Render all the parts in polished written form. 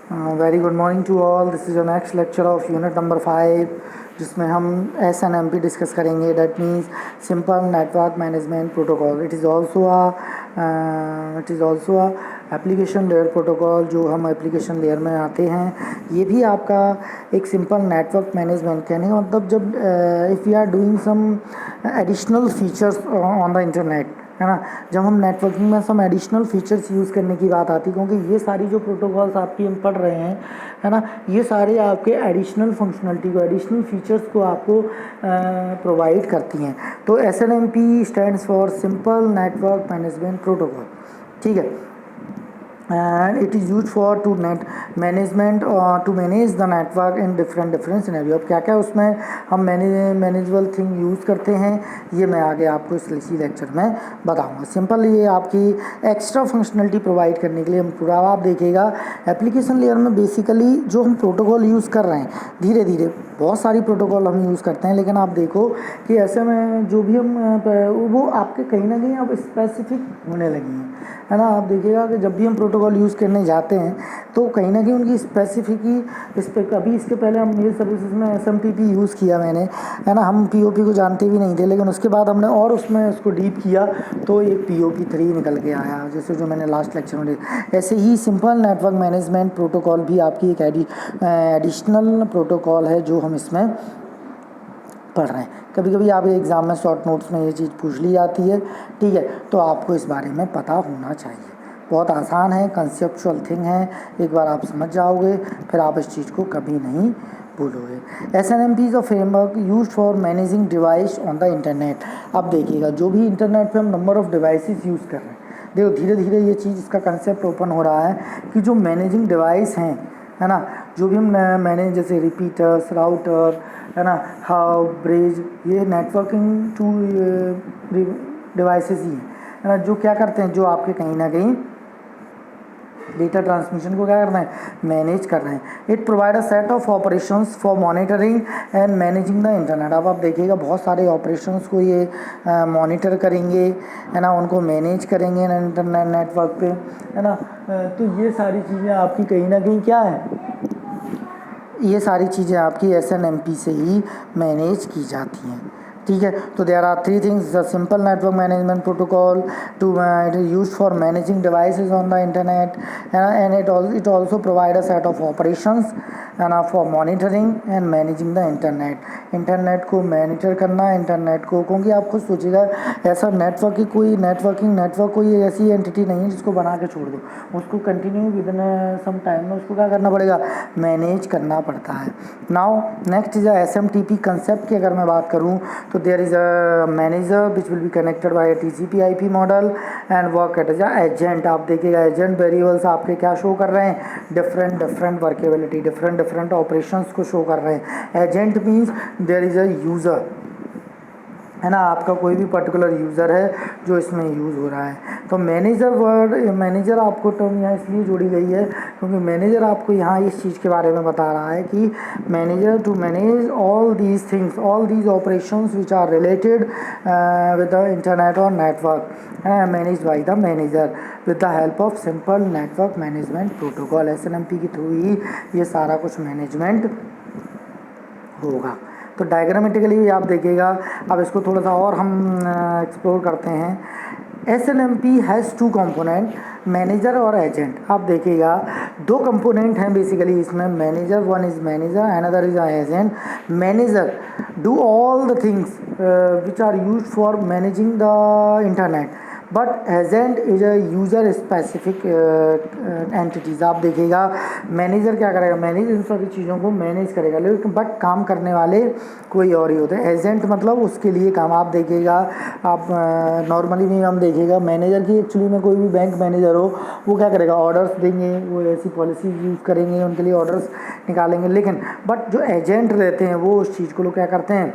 Very good morning to all. This is your next lecture of unit number 5, जिसमें हम SNMP discuss करेंगे। That means simple network management protocol. It is also application layer protocol, जो हम application layer में आते हैं। ये भी आपका एक सिंपल नेटवर्क मैनेजमेंट, कहने का मतलब जब if you are doing some additional features on the internet, है ना। जब हम नेटवर्किंग में सम एडिशनल फीचर्स यूज़ करने की बात आती है, क्योंकि ये सारी जो प्रोटोकॉल्स आपकी हम पढ़ रहे हैं, है ना, ये सारे आपके एडिशनल फंक्शनलिटी को, एडिशनल फीचर्स को आपको प्रोवाइड करती हैं। तो SNMP stands for simple network management protocol, ठीक है। And it is use for to management to manage the network in different scenario. अब क्या क्या उसमें हम मैनेजेबल थिंग यूज़ करते हैं, ये मैं आगे आपको इसी लेक्चर में बताऊंगा। सिंपल ये आपकी एक्स्ट्रा फंक्शनलिटी प्रोवाइड करने के लिए हम पूरा, आप देखिएगा एप्लीकेशन लेयर में बेसिकली जो हम प्रोटोकॉल यूज़ कर रहे हैं, धीरे धीरे बहुत सारी प्रोटोकॉल हम यूज़ करते हैं, लेकिन आप देखो कि ऐसे में जो भी हम वो आपके कहीं ना कहीं अब स्पेसिफिक होने लगी हैं, है ना। आप देखिएगा कि जब भी हम प्रोटोकॉल यूज़ करने जाते हैं तो कहीं ना कहीं उनकी स्पेसिफिक ही अभी इसके पहले हम मेल सर्विसेज में SMTP यूज़ किया मैंने, है ना। हम POP को जानते भी नहीं थे, लेकिन उसके बाद हमने और उसमें उसको डीप किया तो एक POP3 निकल के आया, जैसे जो मैंने लास्ट लेक्चर में ऐसे ही सिंपल नेटवर्क मैनेजमेंट प्रोटोकॉल भी आपकी एक एडिशनल प्रोटोकॉल है जो हम इसमें पढ़ रहे हैं। कभी कभी आप एग्ज़ाम में शॉर्ट नोट्स में ये चीज़ पूछ ली जाती है, ठीक है, तो आपको इस बारे में पता होना चाहिए। बहुत आसान है, कंसेप्चुअल थिंग है, एक बार आप समझ जाओगे फिर आप इस चीज़ को कभी नहीं भूलोगे। SNMP is a framework use for managing device on the internet. अब देखिएगा जो भी इंटरनेट पे हम नंबर ऑफ़ डिवाइसेस यूज़ कर रहे हैं, देखो धीरे धीरे ये चीज़, इसका कंसेप्ट ओपन हो रहा है कि जो मैनेजिंग डिवाइस हैं, है ना, जो भी हम मैनेज, जैसे रिपीटर्स, राउटर, है ना, हब, ब्रिज, ये नेटवर्किंग टू डिवाइसेस ही हैं, है ना, जो क्या करते हैं, जो आपके कहीं ना कहीं डेटा ट्रांसमिशन को क्या कर रहे हैं, मैनेज कर रहे हैं। It provide a set of operations for monitoring and managing the internet. अब आप देखिएगा बहुत सारे ऑपरेशंस को ये मॉनिटर करेंगे, है ना, उनको मैनेज करेंगे इंटरनेट नेटवर्क पे, है ना। तो ये सारी चीज़ें आपकी कहीं ना कहीं क्या है, ये सारी चीज़ें आपकी SNMP से ही मैनेज की जाती हैं, ठीक है। तो there are 3 things: the simple network management protocol to use for managing devices on the internet, and it also provide a set of operations, है ना, for monitoring and managing the internet को monitor करना, internet को, क्योंकि आप खुद सोचिएगा ऐसा नेटवर्क कोई ऐसी एंटिटी नहीं है जिसको बना के छोड़ दो, उसको continue with in some time में उसको क्या करना पड़ेगा, मैनेज करना पड़ता है। Now next is SMTP concept की अगर मैं बात करूं तो there is a manager which will be connected by TCP IP model and work at as agent. आप देखिएगा एजेंट वेरिएबल्स आपके क्या शो कर रहे हैं, डिफरेंट वर्केबिलिटी, डिफरेंट ऑपरेशंस को शो कर रहे हैं। Agent means there is a user, है ना, आपका कोई भी पर्टिकुलर यूज़र है जो इसमें यूज़ हो रहा है। तो मैनेजर आपको टर्म यहाँ इसलिए जोड़ी गई है क्योंकि मैनेजर आपको यहाँ इस चीज़ के बारे में बता रहा है कि manager to manage all these things, all these operations which are related with the internet और network, manage by the manager with the help of simple network management protocol. SNMP के थ्रू ही ये सारा कुछ मैनेजमेंट होगा। तो diagrammatically आप देखिएगा, अब इसको थोड़ा सा और हम एक्सप्लोर करते हैं। SNMP हैज़ 2 कंपोनेंट, मैनेजर और एजेंट। आप देखिएगा 2 कंपोनेंट हैं बेसिकली इसमें, manager, one is manager, another is agent. Manager do all the things which are use for managing the internet, but agent is a user specific entities. आप देखिएगा manager क्या करेगा, manage in सारी चीज़ों को manage करेगा, लेकिन बट काम करने वाले कोई और ही होते हैं। एजेंट मतलब उसके लिए काम। आप देखिएगा, आप नॉर्मली नहीं, हम देखिएगा मैनेजर की एक्चुअली में कोई भी बैंक मैनेजर हो, वो क्या करेगा, ऑर्डर्स देंगे, वो ऐसी पॉलिसी यूज़ करेंगे, उनके लिए ऑर्डर्स निकालेंगे। लेकिन बट जो एजेंट रहते हैं वो उस चीज़ को लोग क्या करते हैं,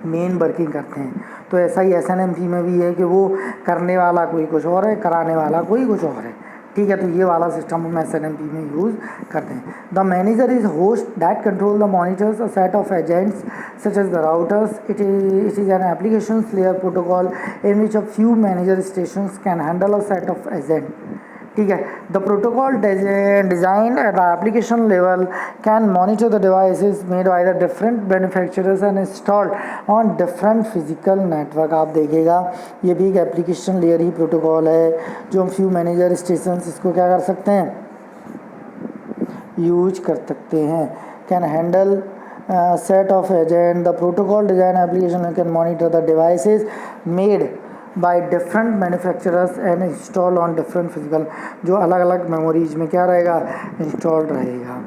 मेन वर्किंग करते हैं। तो ऐसा ही SNMP में भी है कि वो करने वाला कोई कुछ और है, कराने वाला कोई कुछ और है, ठीक है। तो ये वाला सिस्टम हम SNMP में यूज़ करते हैं। The manager is host that control the monitors, a set of agents such as the routers. It is an application layer protocol in which a few manager stations can handle a set of agent, ठीक है। The protocol design at the application level can monitor the devices made by the different manufacturers and installed on different physical network. आप देखिएगा ये भी एक application layer ही protocol है जो हम फ्यू मैनेजर स्टेशन इसको क्या कर सकते हैं, यूज कर सकते हैं। Can handle set of agent. The protocol design application can monitor the devices made by different manufacturers and installed on different physical, जो अलग अलग मेमोरीज में क्या रहेगा, इंस्टॉल्ड रहेगा।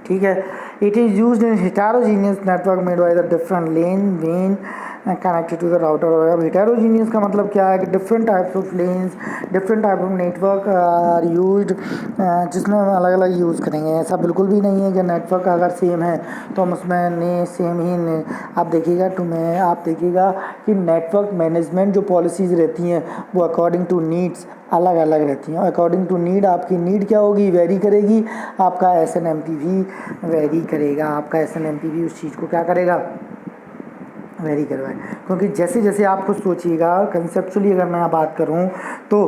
ठीक है। It is use in heterogeneous network made by the different LAN वेन कनेक्टेड टू द राउटर। अब हेटेरोजीनियस का मतलब क्या है कि different types of LANs, different type of network are used, जिसमें हम अलग अलग यूज़ करेंगे। ऐसा बिल्कुल भी नहीं है कि नेटवर्क अगर सेम है तो हम उसमें ने सेम ही ने, आप देखिएगा कि नेटवर्क मैनेजमेंट जो पॉलिसीज़ रहती हैं वो अकॉर्डिंग टू नीड्स अलग अलग रहती हैं। अकॉर्डिंग टू नीड आपकी नीड क्या होगी, वेरी करेगी। आपका SNMP भी वेरी करेगा, आपका SNMP भी उस चीज़ को क्या करेगा, वेरी करवाए। क्योंकि जैसे जैसे आप कुछ सोचिएगा कंसेप्चुअली, अगर मैं बात करूं तो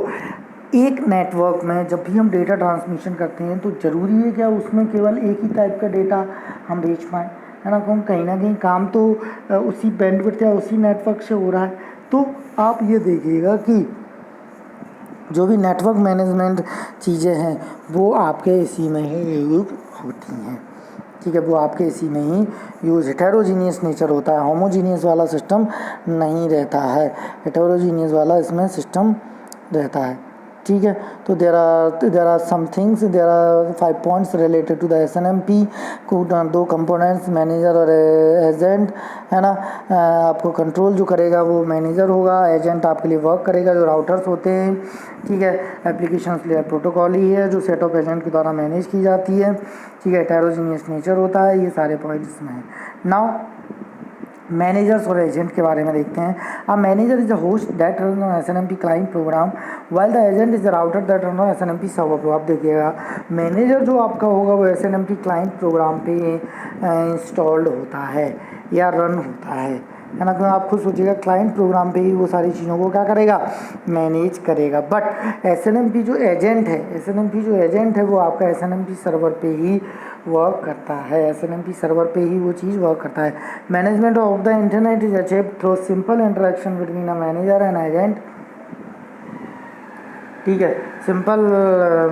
एक नेटवर्क में जब भी हम डेटा ट्रांसमिशन करते हैं तो ज़रूरी है क्या उसमें केवल एक ही टाइप का डेटा हम भेज पाएँ, है ना। कहीं ना कहीं काम तो उसी बैंडविड्थ या उसी नेटवर्क से हो रहा है। तो आप ये देखिएगा कि जो भी नेटवर्क मैनेजमेंट चीज़ें हैं वो आपके इसी में ही यूज होती हैं। ठीक है, वो आपके इसी में ही यूज, हेटेरोजीनियस नेचर होता है, होमोजीनियस वाला सिस्टम नहीं रहता है, हेटेरोजीनियस वाला इसमें सिस्टम रहता है। ठीक है, तो there are some things, there are 5 points related to the SNMP को, 2 कंपोनेंट्स मैनेजर और एजेंट, है ना। आपको कंट्रोल जो करेगा वो मैनेजर होगा, एजेंट आपके लिए वर्क करेगा जो राउटर्स होते हैं। ठीक है, एप्लीकेशन लेयर प्रोटोकॉल ही है जो सेट ऑफ एजेंट के द्वारा मैनेज की जाती है। ठीक है, हेटेरोजीनियस नेचर होता है, ये सारे पॉइंट्स इसमें हैं। नाउ मैनेजर्स और एजेंट के बारे में देखते हैं। A manager is a host that run on SNMP client program while the agent is the router that run on SNMP server pro. आप देखिएगा मैनेजर जो आपका होगा वो SNMP क्लाइंट प्रोग्राम पे इंस्टॉल्ड होता है या रन होता है ना। तो आप खुद सोचिएगा क्लाइंट प्रोग्राम पे ही वो सारी चीज़ों को क्या करेगा, मैनेज करेगा। बट SNMP जो एजेंट है वो आपका SNMP सर्वर पे ही वर्क करता है, SNMP सर्वर पे ही वो चीज़ वर्क करता है। Management of the internet is achieved through simple interaction between a manager and agent. ठीक है, सिंपल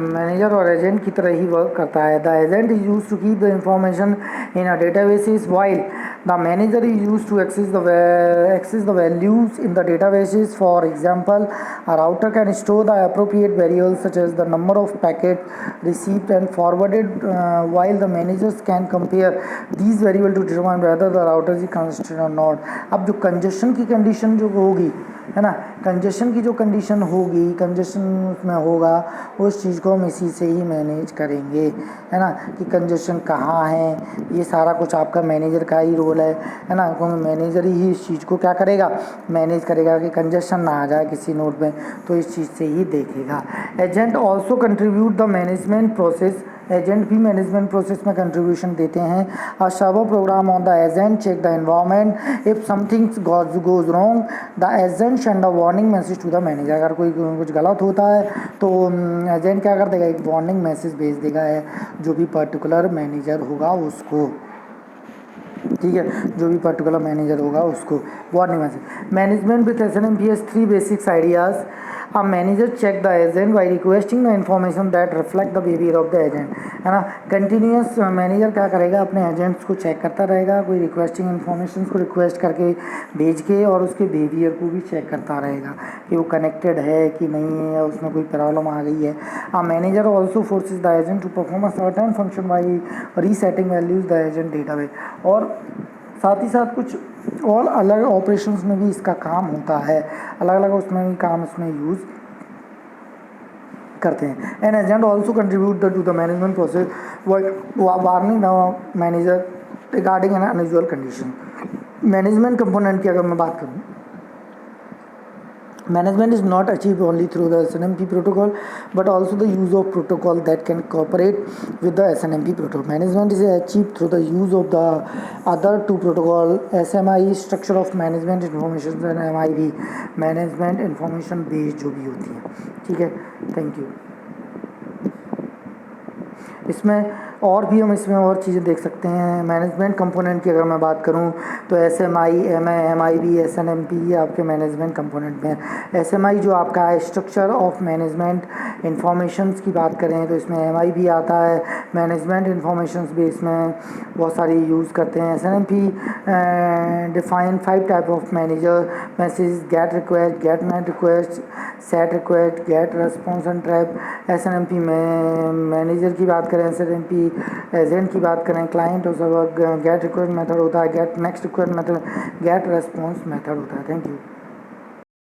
मैनेजर और एजेंट की तरह ही वर्क करता है। The agent is use to keep the information in a databases while the manager is use to access the values in the databases. For example, a router can store the appropriate variables such as the number of packets received and forwarded, while the managers can compare these variables to determine whether the router is congested or not। अब जो congestion की condition जो होगी, है ना, congestion की जो condition होगी, कंजेशन उसमें होगा, उस चीज़ को हम इसी से ही मैनेज करेंगे, है ना, कि कंजेशन कहाँ है। ये सारा कुछ आपका मैनेजर का ही रोल है ना, क्योंकि मैनेजर ही इस चीज़ को क्या करेगा, मैनेज करेगा कि कंजेशन ना आ जाए किसी नोड में, तो इस चीज़ से ही देखेगा। Agent also contribute the management process. Agent भी मैनेजमेंट प्रोसेस में कंट्रीब्यूशन देते हैं। A server program on the agent check the environment, if something goes wrong the agent send a warning message to the manager. अगर कोई कुछ गलत होता है तो एजेंट क्या कर देगा, एक वार्निंग मैसेज भेज देगा है जो भी पर्टिकुलर मैनेजर होगा उसको। ठीक है, जो भी पर्टिकुलर मैनेजर होगा उसको warning message. Management with SNMP has 3 basic ideas। A manager check the agent by requesting the information that reflect the behavior of the agent, है ना। कंटिन्यूस मैनेजर क्या करेगा, अपने एजेंट्स को चेक करता रहेगा, कोई रिक्वेस्टिंग इन्फॉर्मेशन को रिक्वेस्ट करके भेज के, और उसके बिहेवियर को भी चेक करता रहेगा कि वो कनेक्टेड है कि नहीं है, या उसमें कोई प्रॉब्लम आ गई है। A manager also forces the agent to perform a certain function by resetting values the agent database। और साथ ही साथ कुछ और अलग ऑपरेशंस में भी इसका काम होता है, अलग अलग उसमें भी काम इसमें यूज़ करते हैं। An agent also contribute to the management process warning the manager regarding an unusual condition. Management component की अगर मैं बात करूँ Management is not achieved only through the SNMP protocol, but also the use of protocol that can cooperate with the SNMP protocol. Management is achieved through the use of the other two protocol, SMI structure of management information and MIB management information based जो भी होती है, ठीक है. Thank you. इसमें और भी हम इसमें और चीज़ें देख सकते हैं. मैनेजमेंट कंपोनेंट की अगर मैं बात करूं तो SMI, MIB, SNMP ये आपके मैनेजमेंट कंपोनेंट में है. SMI जो आपका है स्ट्रक्चर ऑफ मैनेजमेंट इंफॉर्मेशंस की बात करें तो इसमें MIB आता है, मैनेजमेंट इंफॉर्मेशंस भी इसमें बहुत सारी यूज़ करते हैं. SNMP define 5 type of manager message, get request, get net request, set request, get response and trap. SNMP में मैनेजर की बात करें, SNMP एजेंट की बात करें, क्लाइंट और सर्वर, गेट रिक्वेस्ट मेथड होता है, get next request method, get response method होता है. Thank you.